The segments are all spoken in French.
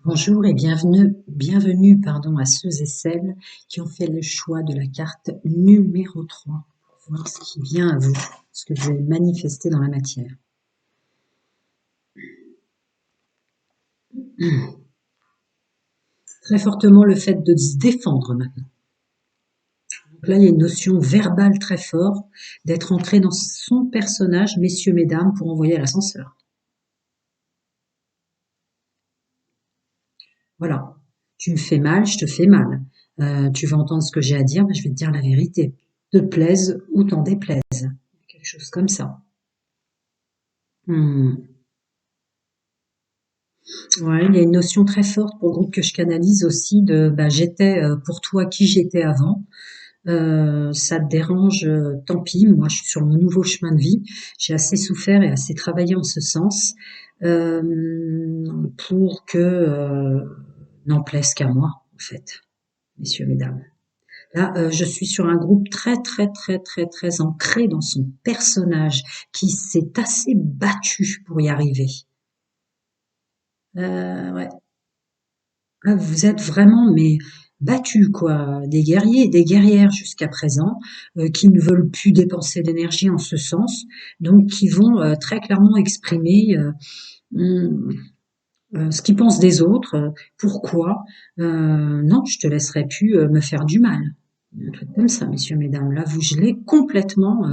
Bonjour et bienvenue à ceux et celles qui ont fait le choix de la carte numéro 3 pour voir ce qui vient à vous, ce que vous avez manifesté dans la matière. Très fortement le fait de se défendre maintenant. Donc là, il y a une notion verbale très forte d'être entré dans son personnage, messieurs, mesdames, pour envoyer à l'ascenseur. Voilà. Tu me fais mal, je te fais mal. Tu vas entendre ce que j'ai à dire, mais je vais te dire la vérité. Te plaise ou t'en déplaise. Quelque chose comme ça. Hmm. Ouais, il y a une notion très forte pour le groupe que je canalise aussi de j'étais pour toi qui j'étais avant. Ça te dérange, tant pis. Moi, je suis sur mon nouveau chemin de vie. J'ai assez souffert et assez travaillé en ce sens euh, pour que n'en plaise qu'à moi, en fait, messieurs, mesdames. Là, je suis sur un groupe très, très, très, très, très ancré dans son personnage, qui s'est assez battu pour y arriver. Ouais. Ah, vous êtes vraiment mais battus quoi, des guerriers, des guerrières jusqu'à présent, qui ne veulent plus dépenser d'énergie en ce sens, donc qui vont très clairement exprimer hum, ce qu'ils pensent des autres. Pourquoi non, je te laisserai plus me faire du mal. Un truc comme ça, messieurs, mesdames. Là, vous gelez complètement.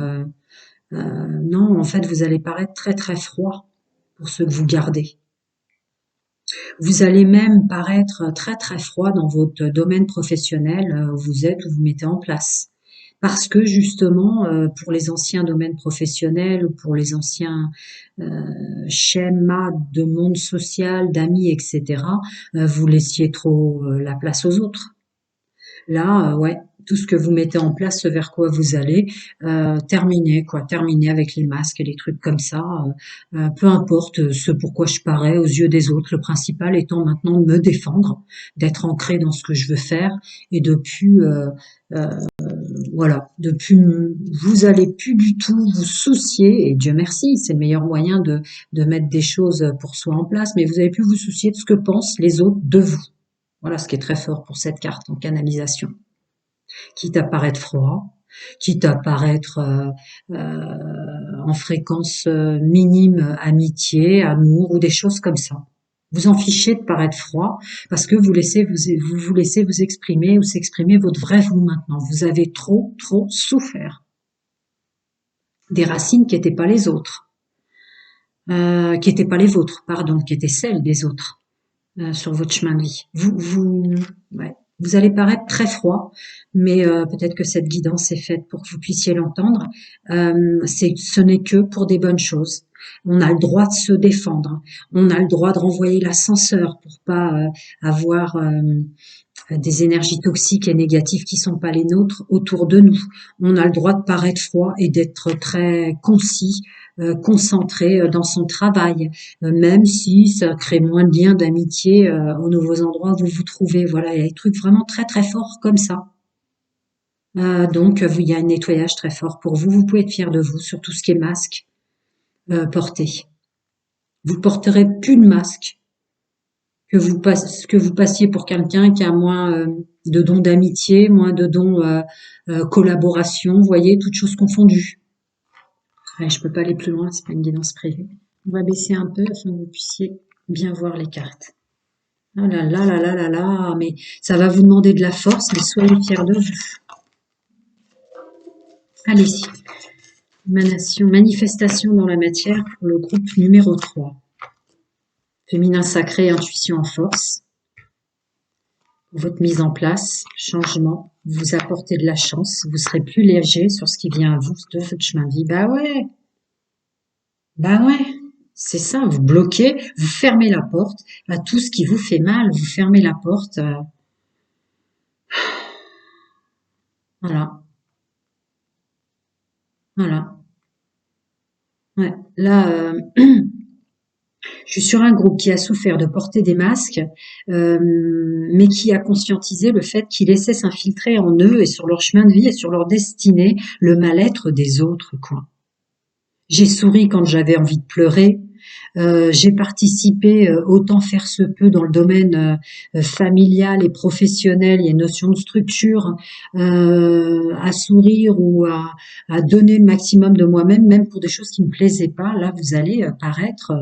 Non, en fait, vous allez paraître très très froid pour ceux que vous gardez. Vous allez même paraître très très froid dans votre domaine professionnel où vous êtes, où vous mettez en place. Parce que justement, pour les anciens domaines professionnels ou pour les anciens schémas de monde social, d'amis, etc., vous laissiez trop la place aux autres. Là, ouais, tout ce que vous mettez en place, ce vers quoi vous allez, terminer quoi, terminer avec les masques et les trucs comme ça. Peu importe ce pourquoi je parais aux yeux des autres. Le principal étant maintenant de me défendre, d'être ancré dans ce que je veux faire et de plus, voilà, de plus, vous allez plus du tout vous soucier. Et Dieu merci, c'est le meilleur moyen de mettre des choses pour soi en place. Mais vous allez plus vous soucier de ce que pensent les autres de vous. Voilà ce qui est très fort pour cette carte en canalisation. Quitte à paraître froid, quitte à paraître en fréquence minime amitié, amour ou des choses comme ça. Vous en fichez de paraître froid parce que vous laissez vous exprimer ou s'exprimer votre vrai vous maintenant. Vous avez trop souffert des racines qui n'étaient pas les autres, qui n'étaient pas les vôtres, pardon, qui étaient celles des autres. Sur votre chemin de vie. Ouais, vous allez paraître très froid, mais peut-être que cette guidance est faite pour que vous puissiez l'entendre. Ce n'est que pour des bonnes choses. On a le droit de se défendre. On a le droit de renvoyer l'ascenseur pour pas avoir des énergies toxiques et négatives qui sont pas les nôtres autour de nous. On a le droit de paraître froid et d'être très concis, concentré dans son travail, même si ça crée moins de liens d'amitié aux nouveaux endroits où vous vous trouvez. Voilà, il y a des trucs vraiment très très forts comme ça. Donc, il y a un nettoyage très fort pour vous. Vous pouvez être fier de vous sur tout ce qui est masque porté. Vous porterez plus de masque que vous passiez pour quelqu'un qui a moins de dons d'amitié, moins de dons collaboration, vous voyez, toutes choses confondues. Ouais, je peux pas aller plus loin, c'est pas une guidance privée. On va baisser un peu afin que vous puissiez bien voir les cartes. Ah là là là là là là, mais ça va vous demander de la force, mais soyez fiers de vous. Allez-y. Manifestation dans la matière pour le groupe numéro 3. Féminin sacré, intuition en force. Votre mise en place, changement, vous apportez de la chance, vous serez plus léger sur ce qui vient à vous de votre chemin de vie. Bah ouais, c'est ça, vous bloquez, vous fermez la porte à tout ce qui vous fait mal, vous fermez la porte, voilà, voilà. Ouais, là, je suis sur un groupe qui a souffert de porter des masques, mais qui a conscientisé le fait qu'ils laissaient s'infiltrer en eux et sur leur chemin de vie et sur leur destinée le mal-être des autres, quoi. J'ai souri quand j'avais envie de pleurer. J'ai participé autant faire se peut dans le domaine familial et professionnel. Il y a une notion de structure, à sourire ou à donner le maximum de moi-même, même pour des choses qui me plaisaient pas. Là, vous allez paraître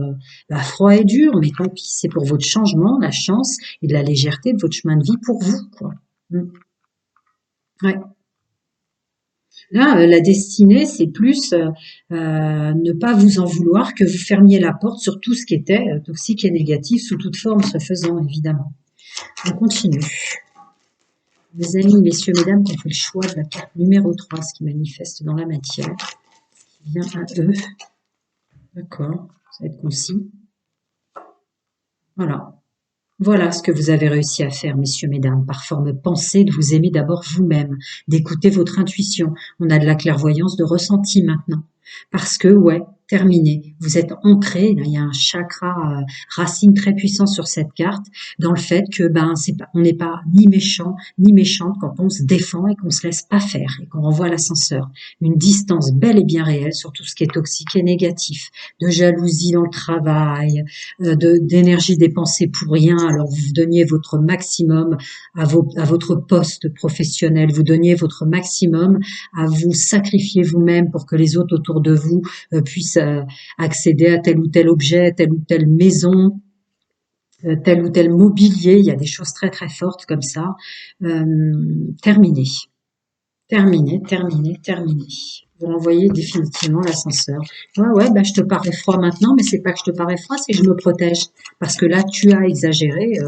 froid et dur, mais tant pis, c'est pour votre changement, la chance et de la légèreté de votre chemin de vie pour vous, quoi. Mm. Ouais. Là, la destinée, c'est plus ne pas vous en vouloir, que vous fermiez la porte sur tout ce qui était toxique et négatif, sous toute forme, ce faisant, évidemment. On continue. Mes amis, messieurs, mesdames, qui ont fait le choix de la carte numéro 3, ce qui manifeste dans la matière, ce qui vient à eux. D'accord, ça va être concis. Voilà. Voilà ce que vous avez réussi à faire, messieurs, mesdames, par forme pensée, de vous aimer d'abord vous-même, d'écouter votre intuition. On a de la clairvoyance de ressenti maintenant. Parce que, ouais, terminé. Vous êtes ancré, là, il y a un chakra racine très puissant sur cette carte, dans le fait que on n'est pas ni méchant ni méchante quand on se défend et qu'on se laisse pas faire et qu'on renvoie l'ascenseur. Une distance belle et bien réelle sur tout ce qui est toxique et négatif, de jalousie dans le travail, d'énergie dépensée pour rien. Alors vous donniez votre maximum à votre poste professionnel, vous donniez votre maximum à vous sacrifier vous-même pour que les autres autour de vous puissent accéder à tel ou tel objet, telle ou telle maison, tel ou tel mobilier. Il y a des choses très très fortes comme ça. Terminé, terminé, terminé, terminé. Vous renvoyez définitivement l'ascenseur. Ouais, je te parais froid maintenant, mais c'est pas que je te parais froid, c'est que je me protège. Parce que là, tu as exagéré,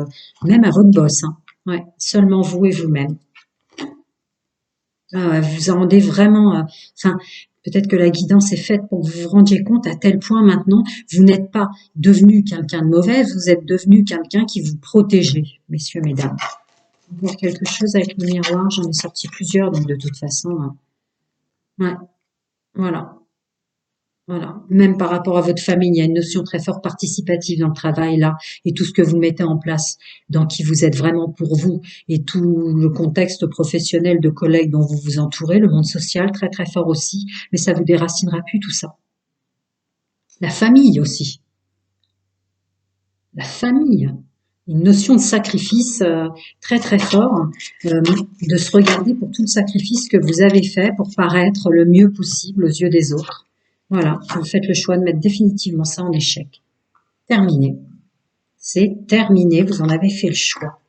même à votre boss. Hein. Ouais, seulement vous et vous-même. Ah ouais, vous en rendez vraiment, enfin, peut-être que la guidance est faite pour que vous vous rendiez compte à tel point maintenant, vous n'êtes pas devenu quelqu'un de mauvais, vous êtes devenu quelqu'un qui vous protégeait, messieurs, mesdames. Voir quelque chose avec le miroir, j'en ai sorti plusieurs, donc de toute façon, ouais, voilà. Voilà. Même par rapport à votre famille, il y a une notion très forte participative dans le travail là, et tout ce que vous mettez en place, dans qui vous êtes vraiment pour vous, et tout le contexte professionnel de collègues dont vous vous entourez, le monde social très très fort aussi, mais ça vous déracinera plus tout ça. La famille aussi, la famille, une notion de sacrifice très très fort, de se regarder pour tout le sacrifice que vous avez fait pour paraître le mieux possible aux yeux des autres. Voilà, vous faites le choix de mettre définitivement ça en échec. Terminé. C'est terminé, vous en avez fait le choix.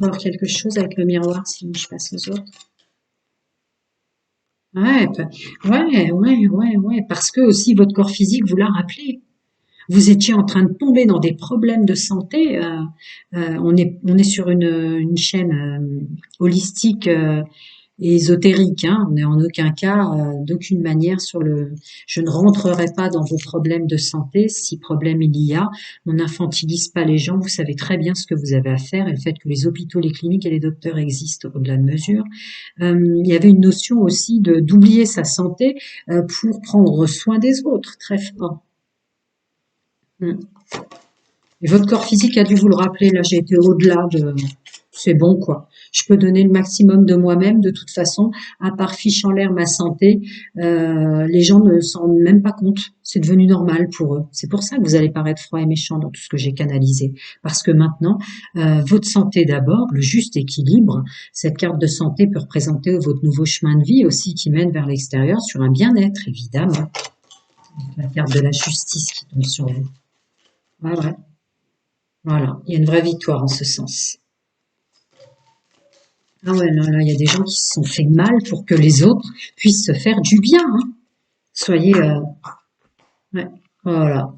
Encore quelque chose avec le miroir, sinon je passe aux autres. Ouais, parce que aussi votre corps physique vous l'a rappelé. Vous étiez en train de tomber dans des problèmes de santé. On est sur une chaîne holistique et ésotérique. Hein. On n'est en aucun cas, d'aucune manière sur le. Je ne rentrerai pas dans vos problèmes de santé, si problème il y a. On n'infantilise pas les gens. Vous savez très bien ce que vous avez à faire et le fait que les hôpitaux, les cliniques et les docteurs existent au-delà de mesure. Il y avait une notion aussi de d'oublier sa santé pour prendre soin des autres, très fort. Mm. Et votre corps physique a dû vous le rappeler. Là, j'ai été au-delà de. C'est bon, quoi. Je peux donner le maximum de moi-même, de toute façon, à part fiche en l'air ma santé. Les gens ne s'en rendent même pas compte. C'est devenu normal pour eux. C'est pour ça que vous allez paraître froid et méchant dans tout ce que j'ai canalisé. Parce que maintenant, votre santé d'abord, le juste équilibre, cette carte de santé peut représenter votre nouveau chemin de vie aussi qui mène vers l'extérieur sur un bien-être, évidemment. La carte de la justice qui tombe sur vous. Ouais. Voilà, il y a une vraie victoire en ce sens. Ah ouais, là, il y a des gens qui se sont fait mal pour que les autres puissent se faire du bien. Hein. Soyez... ouais, voilà.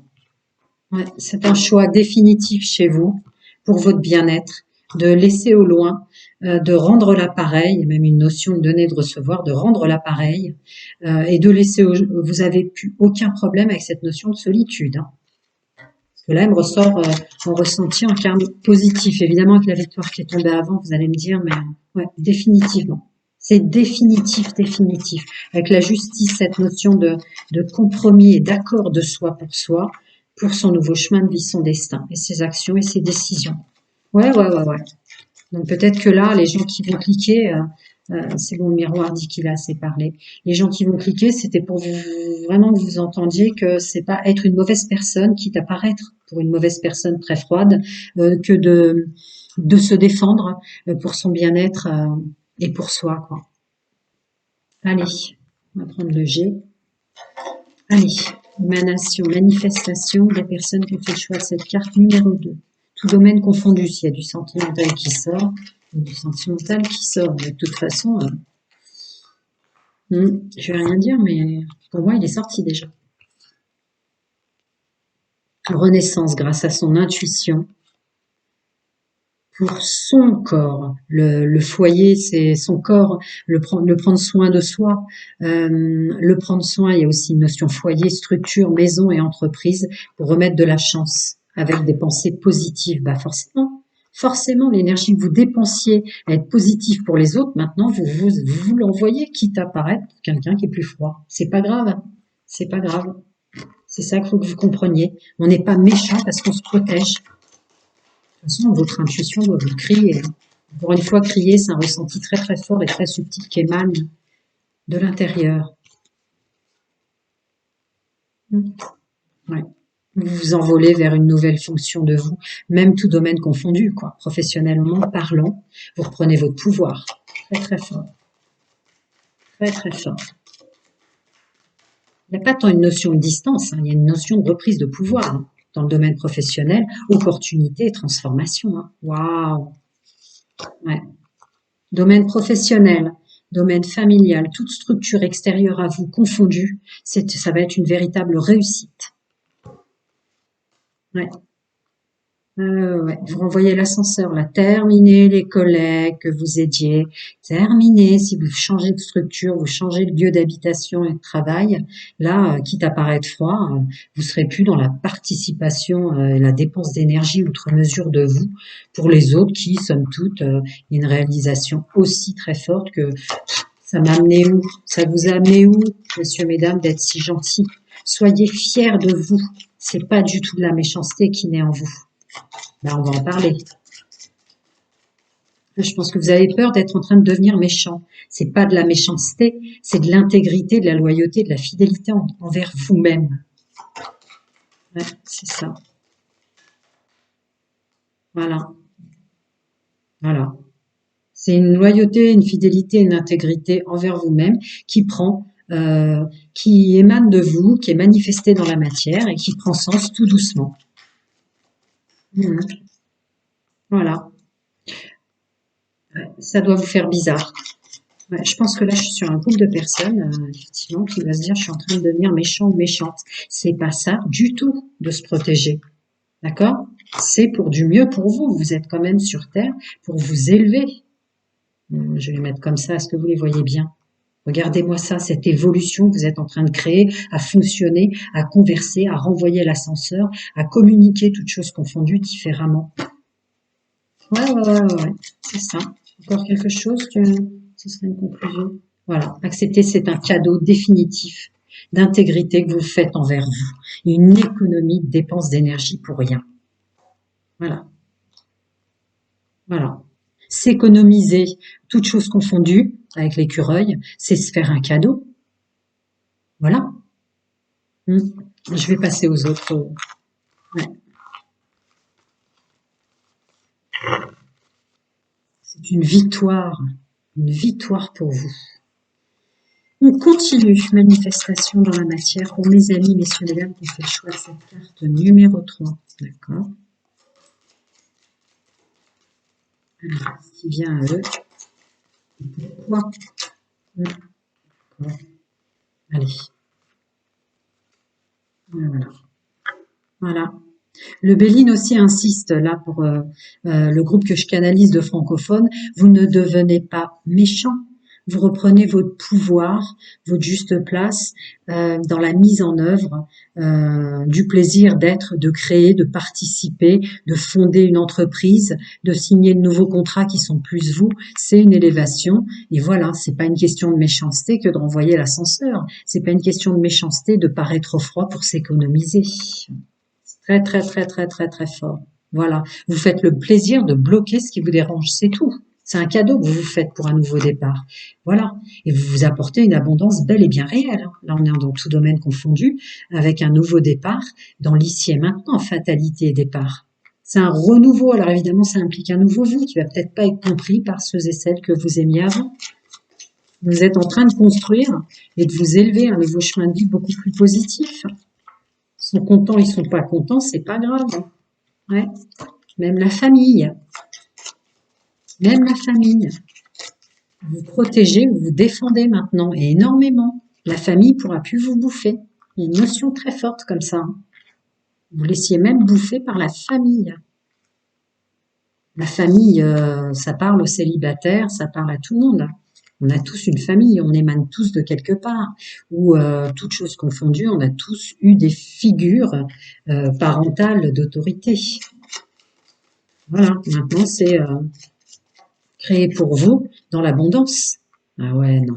Ouais, c'est un choix définitif chez vous pour votre bien-être, de laisser au loin, de rendre l'appareil, il y a même une notion de donner, de recevoir, de rendre l'appareil, et de laisser... Vous avez plus aucun problème avec cette notion de solitude. Hein. Parce que là, il me ressort mon ressenti en termes positifs. Évidemment, avec la victoire qui est tombée avant, vous allez me dire, mais ouais, définitivement. C'est définitif, définitif. Avec la justice, cette notion de compromis et d'accord de soi, pour son nouveau chemin de vie, son destin, et ses actions et ses décisions. Ouais. Donc peut-être que là, les gens qui vont cliquer C'est bon, le miroir dit qu'il a assez parlé. Les gens qui vont cliquer, c'était pour vraiment que vous entendiez que c'est pas être une mauvaise personne, quitte à paraître pour une mauvaise personne très froide, que de se défendre pour son bien-être et pour soi, quoi. Allez, on va prendre le G. Allez, émanation, manifestation des personnes qui ont fait le choix de cette carte numéro 2. Tout domaine confondu, s'il y a du sentimental qui sort, il y a du sentimental qui sort. De toute façon, je vais rien dire, mais pour moi, il est sorti déjà. Renaissance grâce à son intuition pour son corps. Le foyer, c'est son corps, le prendre soin de soi. Le prendre soin, il y a aussi une notion foyer, structure, maison et entreprise pour remettre de la chance avec des pensées positives. Bah forcément, l'énergie que vous dépensiez à être positive pour les autres, maintenant vous l'envoyez, quitte à paraître quelqu'un qui est plus froid. C'est pas grave, c'est pas grave. C'est ça qu'il faut que vous compreniez. On n'est pas méchant parce qu'on se protège. De toute façon, votre intuition doit vous crier. Encore une fois, crier, c'est un ressenti très très fort et très subtil qui émane de l'intérieur. Ouais. Vous vous envolez vers une nouvelle fonction de vous, même tout domaine confondu, quoi. Professionnellement parlant, vous reprenez votre pouvoir. Très très fort. Très très fort. Il n'y a pas tant une notion de distance, il y a une notion de reprise de pouvoir. Dans le domaine professionnel, opportunité et transformation. Waouh! Ouais. Domaine professionnel, domaine familial, toute structure extérieure à vous confondue, ça va être une véritable réussite. Ouais. Ouais. Vous renvoyez l'ascenseur, là, terminez les collègues que vous aidiez, terminez si vous changez de structure, vous changez de lieu d'habitation et de travail, là, quitte à paraître froid, vous serez plus dans la participation et la dépense d'énergie outre mesure de vous pour les autres qui, somme toute, une réalisation aussi très forte que ça m'a amené où? Ça vous a amené où, messieurs, mesdames, d'être si gentils? Soyez fiers de vous. C'est pas du tout de la méchanceté qui naît en vous. Ben, on va en parler. Je pense que vous avez peur d'être en train de devenir méchant. C'est pas de la méchanceté, c'est de l'intégrité, de la loyauté, de la fidélité envers vous-même. Ouais, c'est ça. Voilà. Voilà. C'est une loyauté, une fidélité, une intégrité envers vous-même qui émane de vous, qui est manifestée dans la matière et qui prend sens tout doucement. Voilà. Ouais, ça doit vous faire bizarre. Ouais, je pense que là, je suis sur un groupe de personnes, effectivement, qui va se dire, je suis en train de devenir méchant ou méchante. C'est pas ça du tout de se protéger. D'accord? C'est pour du mieux pour vous. Vous êtes quand même sur Terre pour vous élever. Je vais les mettre comme ça, est-ce que vous les voyez bien? Regardez-moi ça, cette évolution que vous êtes en train de créer, à fonctionner, à converser, à renvoyer l'ascenseur, à communiquer toutes choses confondues différemment. Ouais, c'est ça. Encore quelque chose que ce serait une conclusion. Voilà, accepter, c'est un cadeau définitif d'intégrité que vous faites envers vous. Une économie de dépenses d'énergie pour rien. Voilà, voilà. S'économiser, toutes choses confondues, avec l'écureuil, c'est se faire un cadeau. Voilà. Je vais passer aux autres. Ouais. C'est une victoire pour vous. On continue, manifestation dans la matière pour mes amis, messieurs et dames, qui ont fait le choix de cette carte numéro 3. D'accord. Alors, ce qui vient à eux. Pourquoi? D'accord. Allez. Voilà. Voilà. Le Béline aussi insiste là pour le groupe que je canalise de francophones. Vous ne devenez pas méchant. Vous reprenez votre pouvoir, votre juste place dans la mise en œuvre du plaisir d'être, de créer, de participer, de fonder une entreprise, de signer de nouveaux contrats qui sont plus vous. C'est une élévation. Et voilà, c'est pas une question de méchanceté que de renvoyer l'ascenseur. C'est pas une question de méchanceté de paraître trop froid pour s'économiser. Très, très, très, très, très, très fort. Voilà. Vous faites le plaisir de bloquer ce qui vous dérange, c'est tout. C'est un cadeau que vous vous faites pour un nouveau départ. Voilà. Et vous vous apportez une abondance belle et bien réelle, hein. Là, on est dans tout domaine confondu, avec un nouveau départ, dans l'ici et maintenant, fatalité et départ. C'est un renouveau. Alors évidemment, ça implique un nouveau vous qui va peut-être pas être compris par ceux et celles que vous aimiez avant. Vous êtes en train de construire et de vous élever un nouveau chemin de vie beaucoup plus positif. Ils sont contents, ils sont pas contents, c'est pas grave. Ouais. Même la famille. Même la famille. Vous protégez, vous vous défendez maintenant, et énormément. La famille pourra plus vous bouffer. Il y a une notion très forte comme ça, hein. Vous laissiez même bouffer par la famille. La famille, ça parle aux célibataires, ça parle à tout le monde. On a tous une famille, on émane tous de quelque part. Ou toutes choses confondues, on a tous eu des figures parentales d'autorité. Voilà, maintenant c'est créé pour vous dans l'abondance. Ah ouais, non,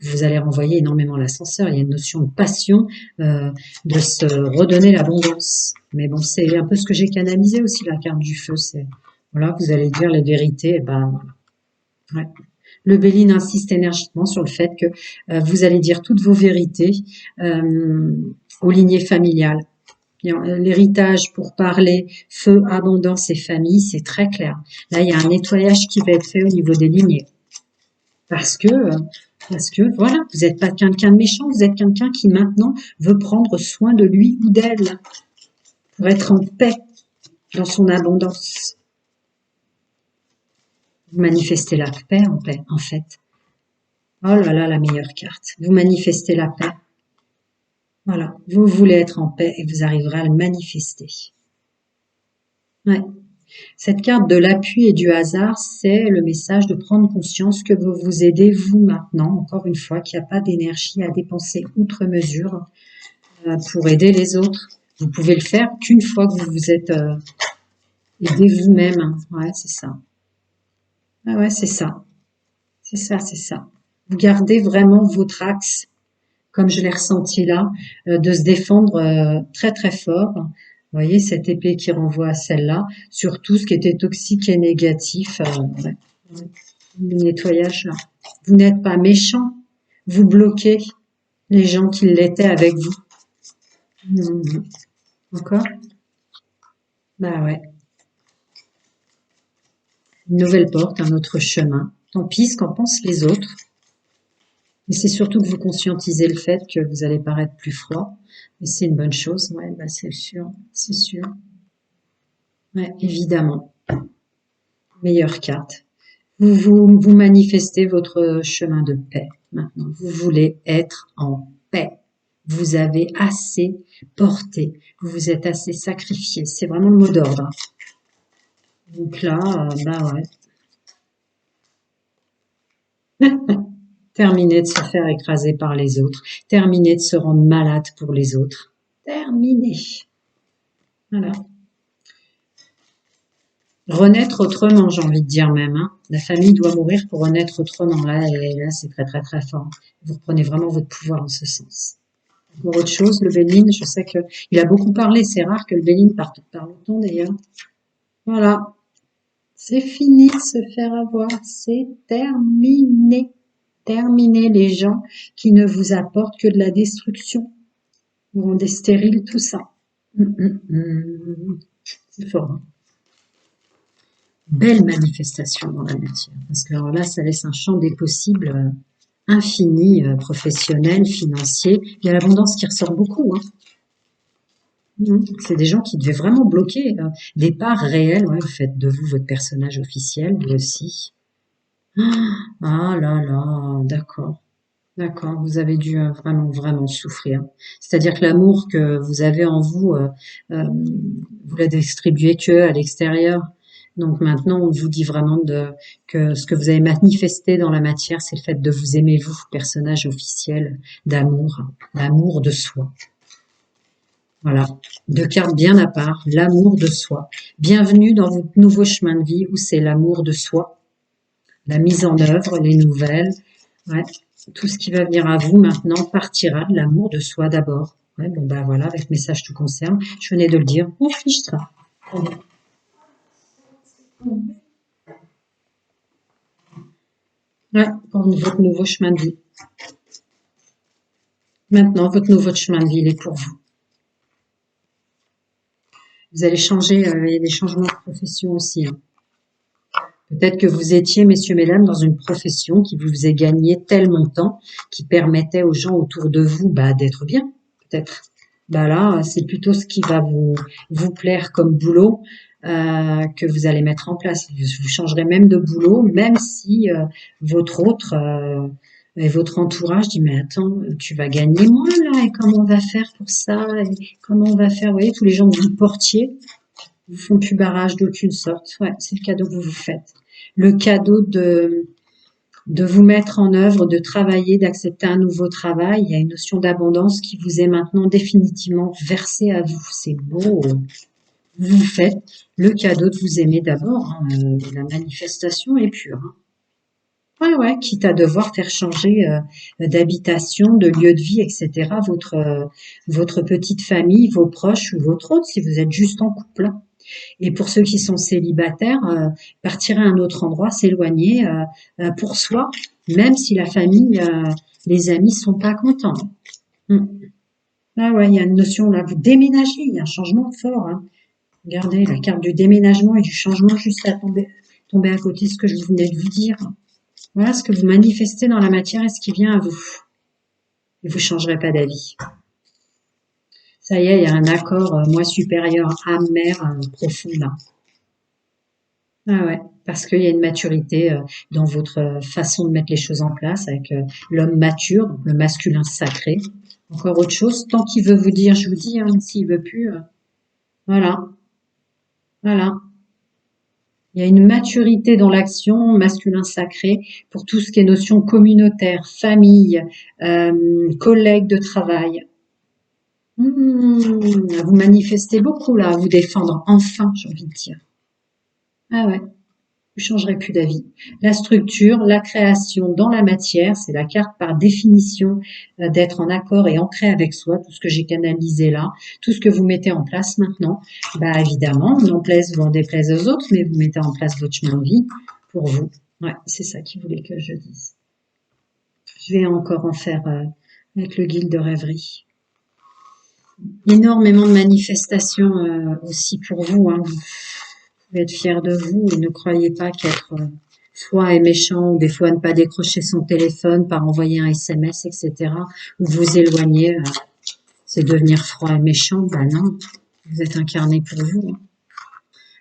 vous allez renvoyer énormément l'ascenseur. Il y a une notion de passion, de se redonner l'abondance. Mais bon, c'est un peu ce que j'ai canalisé aussi, la carte du feu. C'est voilà, vous allez dire les vérités. Et ben, ouais. Le Béline insiste énergiquement sur le fait que vous allez dire toutes vos vérités aux lignées familiales. L'héritage pour parler feu, abondance et famille, c'est très clair. Là, il y a un nettoyage qui va être fait au niveau des lignées. Parce que voilà, vous n'êtes pas quelqu'un de méchant, vous êtes quelqu'un qui maintenant veut prendre soin de lui ou d'elle pour être en paix dans son abondance. Vous manifestez la paix en fait. Oh là là, la meilleure carte. Vous manifestez la paix. Voilà, vous voulez être en paix et vous arriverez à le manifester. Ouais. Cette carte de l'appui et du hasard, c'est le message de prendre conscience que vous vous aidez vous maintenant, encore une fois, qu'il n'y a pas d'énergie à dépenser outre mesure pour aider les autres. Vous pouvez le faire qu'une fois que vous vous êtes aidé vous-même. Ouais, c'est ça. Ah ouais, c'est ça. C'est ça, c'est ça. Vous gardez vraiment votre axe, comme je l'ai ressenti là, de se défendre très très fort. Vous voyez, cette épée qui renvoie à celle-là, sur tout ce qui était toxique et négatif. Ouais. Le nettoyage là. Vous n'êtes pas méchant, vous bloquez les gens qui l'étaient avec vous. Mmh. Encore? Bah ouais. Une nouvelle porte, un autre chemin. Tant pis ce qu'en pensent les autres. Mais c'est surtout que vous conscientisez le fait que vous allez paraître plus froid. Et c'est une bonne chose, ouais, bah c'est sûr, c'est sûr. Ouais, évidemment. Meilleure carte. Vous manifestez votre chemin de paix maintenant. Vous voulez être en paix. Vous avez assez porté. Vous vous êtes assez sacrifié. C'est vraiment le mot d'ordre, hein. Donc là, bah ouais. Terminez de se faire écraser par les autres. Terminez de se rendre malade pour les autres. Terminez. Voilà. Renaître autrement, j'ai envie de dire même, hein. La famille doit mourir pour renaître autrement. Là, c'est très très très fort. Vous reprenez vraiment votre pouvoir en ce sens. Pour autre chose, le Béline, je sais que il a beaucoup parlé. C'est rare que le Béline parle autant d'ailleurs. Voilà. C'est fini de se faire avoir. C'est terminé. Terminé les gens qui ne vous apportent que de la destruction. Vous rendez stérile tout ça. C'est fort, hein. Belle manifestation dans la matière. Parce que alors là, ça laisse un champ des possibles infini, professionnel, financier. Il y a l'abondance qui ressort beaucoup, hein. C'est des gens qui devaient vraiment bloquer des parts réelles. Ouais, vous faites de vous votre personnage officiel, vous aussi. Ah là là, d'accord. D'accord, vous avez dû vraiment, vraiment souffrir. C'est-à-dire que l'amour que vous avez en vous, vous la distribuez que à l'extérieur. Donc maintenant, on vous dit vraiment que ce que vous avez manifesté dans la matière, c'est le fait de vous aimer, vous, personnage officiel d'amour, l'amour de soi. Voilà, deux cartes bien à part, l'amour de soi. Bienvenue dans votre nouveau chemin de vie où c'est l'amour de soi, la mise en œuvre, les nouvelles. Ouais. Tout ce qui va venir à vous maintenant partira de l'amour de soi d'abord. Ouais, bon bah voilà, avec message tout concerne. Je venais de le dire, on fiche ça. Ouais, pour votre nouveau chemin de vie. Maintenant, votre nouveau chemin de vie, il est pour vous. Vous allez changer, il y a des changements de profession aussi, hein. Peut-être que vous étiez, messieurs, mesdames, dans une profession qui vous faisait gagner tel montant qui permettait aux gens autour de vous d'être bien, peut-être. Bah là, c'est plutôt ce qui va vous plaire comme boulot que vous allez mettre en place. Vous changerez même de boulot, même si votre autre et votre entourage dit mais attends, tu vas gagner moins là et comment on va faire pour ça et comment on va faire. Vous voyez, tous les gens que vous portiez vous font plus barrage d'aucune sorte. Ouais, c'est le cadeau que vous vous faites. Le cadeau de vous mettre en œuvre, de travailler, d'accepter un nouveau travail. Il y a une notion d'abondance qui vous est maintenant définitivement versée à vous. C'est beau. Vous vous faites le cadeau de vous aimer d'abord, hein. La manifestation est pure, hein. Ouais, ouais, quitte à devoir faire changer d'habitation, de lieu de vie, etc. Votre petite famille, vos proches ou votre autre, si vous êtes juste en couple, hein. Et pour ceux qui sont célibataires, partir à un autre endroit, s'éloigner pour soi, même si la famille, les amis sont pas contents. Mm. Ah ouais, il y a une notion là, vous déménagez, il y a un changement fort, hein. Regardez la carte du déménagement et du changement juste à tomber à côté de ce que je venais de vous dire. Voilà ce que vous manifestez dans la matière et ce qui vient à vous. Et vous changerez pas d'avis. Ça y est, il y a un accord, moi supérieur, âme mère, profond là. Ah ouais, parce qu'il y a une maturité dans votre façon de mettre les choses en place avec l'homme mature, donc le masculin sacré. Encore autre chose, tant qu'il veut vous dire, je vous dis, hein, s'il veut plus, voilà, voilà. Il y a une maturité dans l'action, masculin sacré, pour tout ce qui est notion communautaire, famille, collègues de travail. Vous manifestez beaucoup là, à vous défendre, enfin, j'ai envie de dire. Ah ouais. Vous changerez plus d'avis. La structure, la création dans la matière, c'est la carte par définition d'être en accord et ancré avec soi, tout ce que j'ai canalisé là, tout ce que vous mettez en place maintenant. Bah évidemment, n'en plaise ou en déplaise aux autres, mais vous mettez en place votre chemin de vie pour vous. Ouais, c'est ça qu'il voulait que je dise. Je vais encore en faire avec le guide de rêverie. Énormément de manifestations aussi pour vous, hein. Vous pouvez être fier de vous et ne croyez pas qu'être froid et méchant ou des fois ne pas décrocher son téléphone par envoyer un SMS, etc. ou vous éloigner, c'est devenir froid et méchant. Bah non, vous êtes incarné pour vous, hein.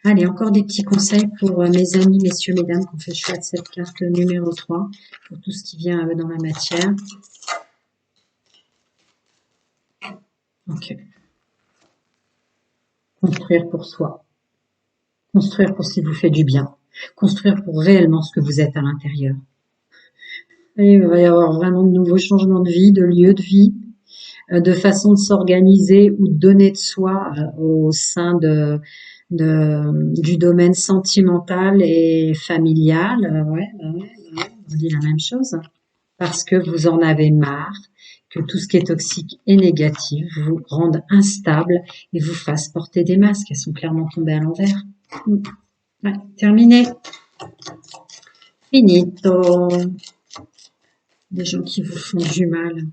Allez, encore des petits conseils pour mes amis, messieurs, mesdames, qui ont fait le choix de cette carte numéro 3 pour tout ce qui vient dans la matière. Ok. Construire pour soi. Construire pour ce qui vous fait du bien. Construire pour réellement ce que vous êtes à l'intérieur. Et il va y avoir vraiment de nouveaux changements de vie, de lieu de vie, de façon de s'organiser ou de donner de soi au sein du domaine sentimental et familial. Ouais, on dit la même chose. Parce que vous en avez marre, que tout ce qui est toxique et négatif vous rende instable et vous fasse porter des masques. Elles sont clairement tombées à l'envers. Ouais, terminé. Finito. Des gens qui vous font du mal.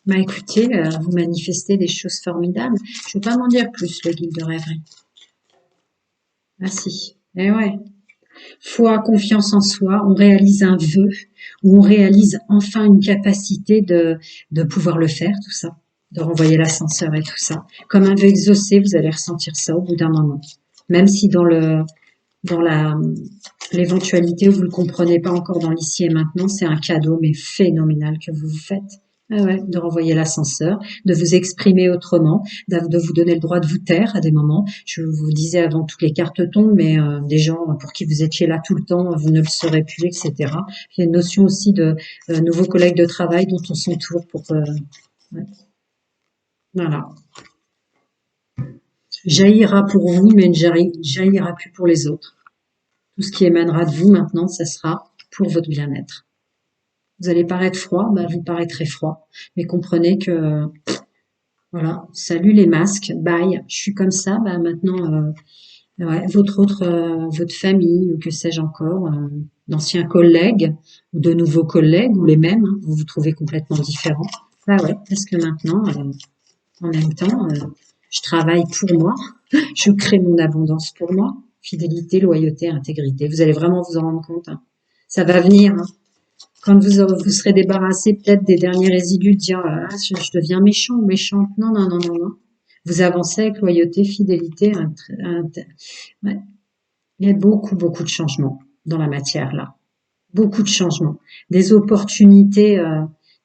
Bah écoutez, vous manifestez des choses formidables. Je ne vais pas m'en dire plus, le guide de rêverie. Ah si, eh ouais. Foi, confiance en soi, on réalise un vœu, ou on réalise enfin une capacité de pouvoir le faire, tout ça, de renvoyer l'ascenseur et tout ça. Comme un vœu exaucé, vous allez ressentir ça au bout d'un moment. Même si dans l'éventualité où vous ne le comprenez pas encore dans l'ici et maintenant, c'est un cadeau mais phénoménal que vous vous faites. Ah ouais, de renvoyer l'ascenseur, de vous exprimer autrement, de vous donner le droit de vous taire à des moments. Je vous disais avant, toutes les cartes tombent, mais des gens pour qui vous étiez là tout le temps, vous ne le serez plus, etc. Il y a une notion aussi de nouveaux collègues de travail dont on s'entoure pour... ouais. Voilà. Jaillira pour vous, mais ne jaillira plus pour les autres. Tout ce qui émanera de vous maintenant, ça sera pour votre bien-être. Vous allez paraître froid, bah vous paraîtrez froid. Mais comprenez que, voilà, salut les masques, bye, je suis comme ça, bah maintenant, Ouais, votre famille ou que sais-je encore, d'anciens collègues ou de nouveaux collègues ou les mêmes, hein, vous vous trouvez complètement différents. Bah ouais, parce que maintenant, en même temps, je travaille pour moi, je crée mon abondance pour moi. Fidélité, loyauté, intégrité. Vous allez vraiment vous en rendre compte, hein. Ça va venir, hein. Quand vous serez débarrassé peut-être des derniers résidus de dire ah, je deviens méchant ou méchante. Non, non, non, non, non. Vous avancez avec loyauté, fidélité. Ouais. Il y a beaucoup, beaucoup de changements dans la matière là. Beaucoup de changements. Des opportunités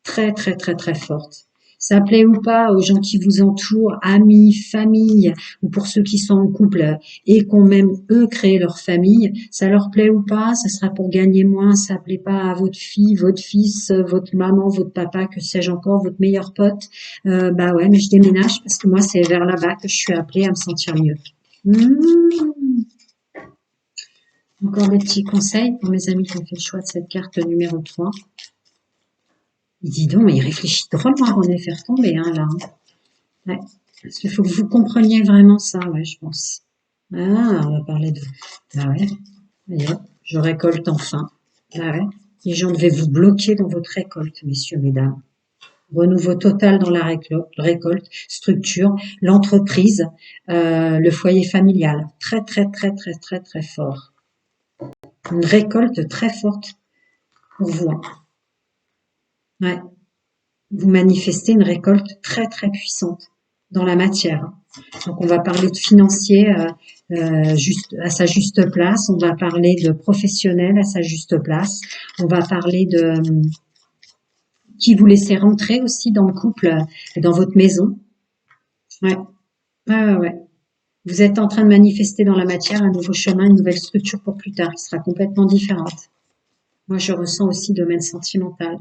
très, très, très, très fortes. Ça plaît ou pas aux gens qui vous entourent, amis, famille, ou pour ceux qui sont en couple et qui ont même eux créé leur famille, ça leur plaît ou pas, ça sera pour gagner moins, ça plaît pas à votre fille, votre fils, votre maman, votre papa, que sais-je encore, votre meilleur pote. Bah ouais, mais je déménage parce que moi c'est vers là-bas que je suis appelée à me sentir mieux. Mmh. Encore des petits conseils pour mes amis qui ont fait le choix de cette carte numéro 3. Dis donc, il réfléchit drôlement avant de les faire tomber, hein, là, hein. Ouais. Parce qu'il faut que vous compreniez vraiment ça, ouais, je pense. Ah, on va parler de... Ah ouais, allez, hop, je récolte enfin. Ah ouais, les gens devaient vous bloquer dans votre récolte, messieurs, mesdames. Renouveau total dans la récolte, structure, l'entreprise, le foyer familial. Très, très, très, très, très, très fort. Une récolte très forte pour vous, hein. Ouais. Vous manifestez une récolte très très puissante dans la matière. Donc on va parler de financier juste à sa juste place, on va parler de professionnel à sa juste place, on va parler de qui vous laissez rentrer aussi dans le couple, dans votre maison. Ouais, ouais, ouais, ouais. Vous êtes en train de manifester dans la matière un nouveau chemin, une nouvelle structure pour plus tard qui sera complètement différente. Moi, je ressens aussi domaine sentimental.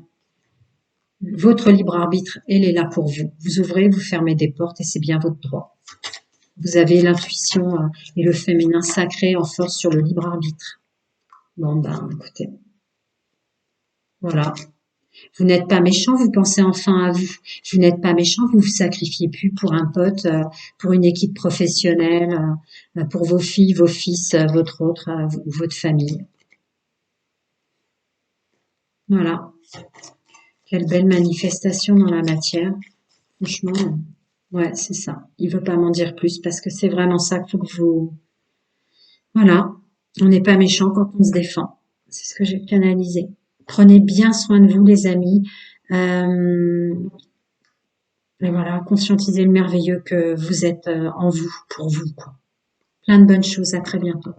Votre libre arbitre, elle est là pour vous. Vous ouvrez, vous fermez des portes et c'est bien votre droit. Vous avez l'intuition et le féminin sacré en force sur le libre arbitre. Bon, ben, écoutez, voilà. Vous n'êtes pas méchant, vous pensez enfin à vous. Vous n'êtes pas méchant, vous vous sacrifiez plus pour un pote, pour une équipe professionnelle, pour vos filles, vos fils, votre autre, ou votre famille. Voilà. Quelle belle manifestation dans la matière. Franchement, ouais, c'est ça. Il veut pas m'en dire plus parce que c'est vraiment ça qu'il faut que vous... Voilà. On n'est pas méchant quand on se défend. C'est ce que j'ai canalisé. Prenez bien soin de vous, les amis. Euh, et voilà, conscientisez le merveilleux que vous êtes en vous, pour vous, quoi. Plein de bonnes choses. À très bientôt.